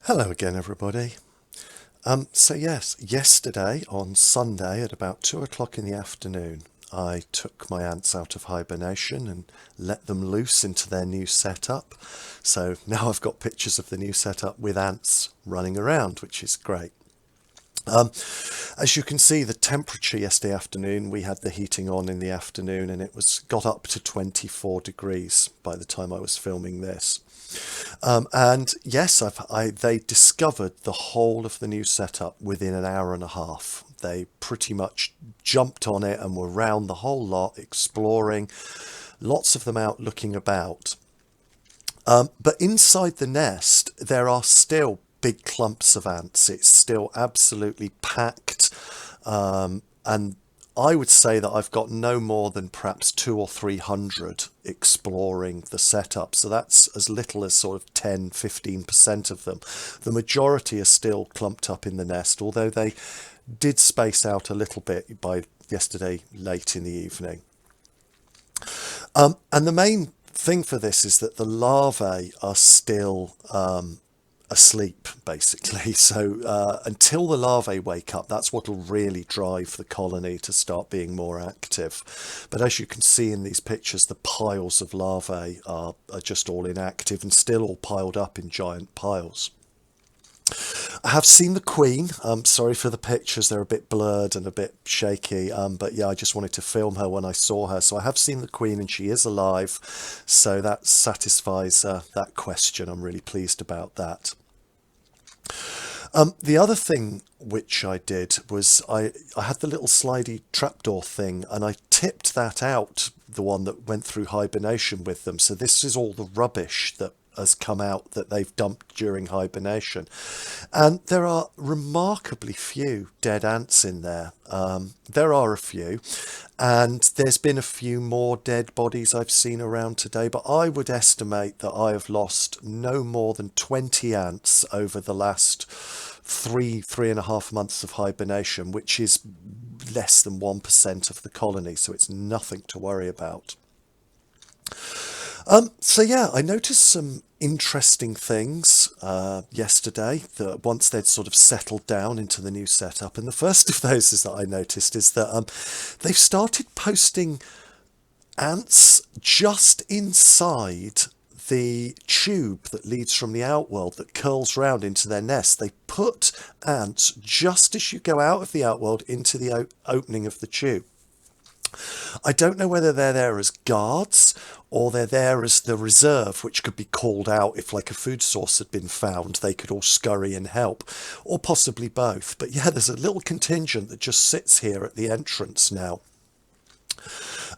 Hello again, everybody. So yes, yesterday on Sunday at about 2 o'clock in the afternoon, I took my ants out of hibernation and let them loose into their new setup. So now I've got pictures of the new setup with ants running around, which is great. Um, as you can see, the temperature yesterday afternoon, we had the heating on in the afternoon and it was got up to 24 degrees by the time I was filming this. And yes, they discovered the whole of the new setup within an hour and a half. They pretty much jumped on it and were round the whole lot, exploring, lots of them out looking about. But inside the nest, there are still big clumps of ants. It's still absolutely packed. And I would say that I've got no more than perhaps 200 or 300 exploring the setup. So that's as little as sort of 10–15% of them. The majority are still clumped up in the nest, although they did space out a little bit by yesterday late in the evening. And the main thing for this is that the larvae are still asleep, basically. So until the larvae wake up, that's what will really drive the colony to start being more active. But as you can see in these pictures, the piles of larvae are just all inactive and still all piled up in giant piles. I have seen the Queen. Sorry for the pictures, they're a bit blurred and a bit shaky, but yeah, I just wanted to film her when I saw her. So I have seen the Queen and she is alive, so that satisfies that question. I'm really pleased about that. The other thing which I did was I had the little slidey trapdoor thing and I tipped that out, the one that went through hibernation with them. So this is all the rubbish that has come out that they've dumped during hibernation. And there are remarkably few dead ants in there. There are a few, and there's been a few more dead bodies I've seen around today, but I would estimate that I have lost no more than 20 ants over the last 3.5 months of hibernation, which is less than 1% of the colony, so it's nothing to worry about. So yeah, I noticed some interesting things yesterday that once they'd sort of settled down into the new setup. And the first of those is that I noticed is that they've started posting ants just inside the tube that leads from the outworld that curls round into their nest. They put ants just as you go out of the outworld into the opening of the tube. I don't know whether they're there as guards or they're there as the reserve, which could be called out if like a food source had been found. They could all scurry and help, or possibly both. But yeah, there's a little contingent that just sits here at the entrance now.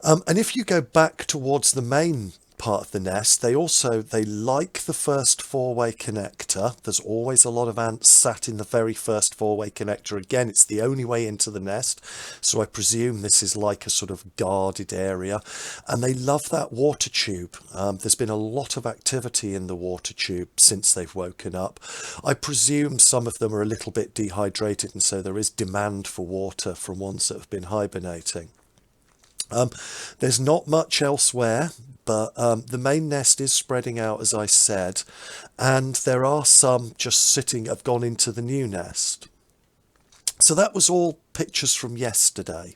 And if you go back towards the main part of the nest, they like the first four-way connector. There's always a lot of ants sat in the very first four-way connector. Again, it's the only way into the nest, so I presume this is like a sort of guarded area. And they love that water tube. There's been a lot of activity in the water tube since they've woken up. I presume some of them are a little bit dehydrated, and so there is demand for water from ones that have been hibernating. There's not much elsewhere, but the main nest is spreading out, as I said, and there are some just sitting, have gone into the new nest. So that was all pictures from yesterday.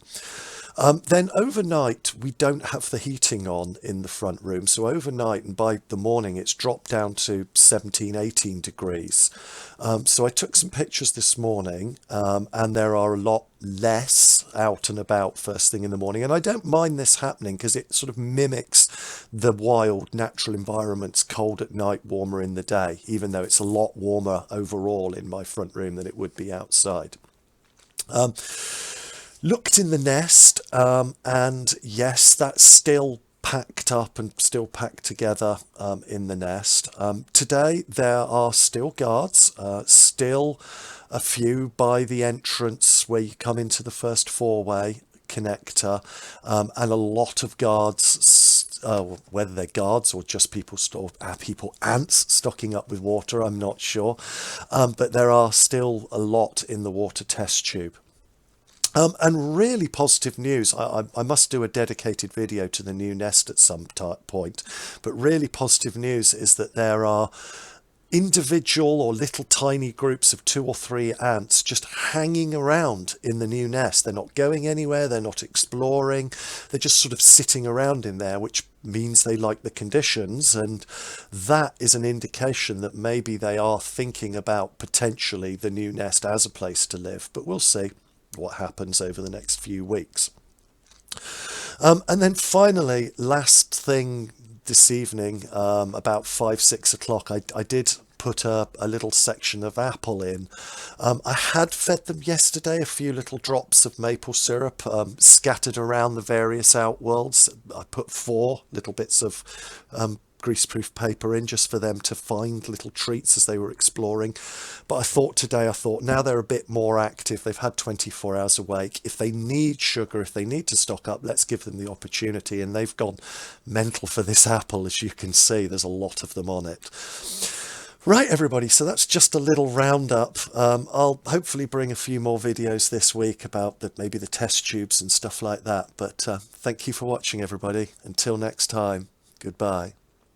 Then overnight, we don't have the heating on in the front room. So overnight and by the morning, it's dropped down to 17–18 degrees. So I took some pictures this morning and there are a lot less out and about first thing in the morning. And I don't mind this happening because it sort of mimics the wild natural environments, cold at night, warmer in the day, even though it's a lot warmer overall in my front room than it would be outside. Looked in the nest, and yes, that's still packed up and still packed together in the nest. Today there are still guards, still a few by the entrance where you come into the first four-way connector, and a lot of guards, whether they're guards or just ants stocking up with water, I'm not sure. But there are still a lot in the water test tube. And really positive news. I must do a dedicated video to the new nest at some point, but really positive news is that there are individual or little tiny groups of 2 or 3 ants just hanging around in the new nest. They're not going anywhere, they're not exploring, they're just sort of sitting around in there, which means they like the conditions, and that is an indication that maybe they are thinking about potentially the new nest as a place to live. But we'll see what happens over the next few weeks. And then finally, last thing this evening, about 5, 6 o'clock, I did put a little section of apple in. I had fed them yesterday a few little drops of maple syrup scattered around the various outworlds. I put 4 little bits of greaseproof paper in just for them to find little treats as they were exploring. But I thought now they're a bit more active, they've had 24 hours awake, if they need sugar, if they need to stock up, let's give them the opportunity. And they've gone mental for this apple. As you can see, there's a lot of them on it. Right, everybody, so that's just a little roundup. I'll hopefully bring a few more videos this week about maybe the test tubes and stuff like that. But thank you for watching, everybody. Until next time, goodbye.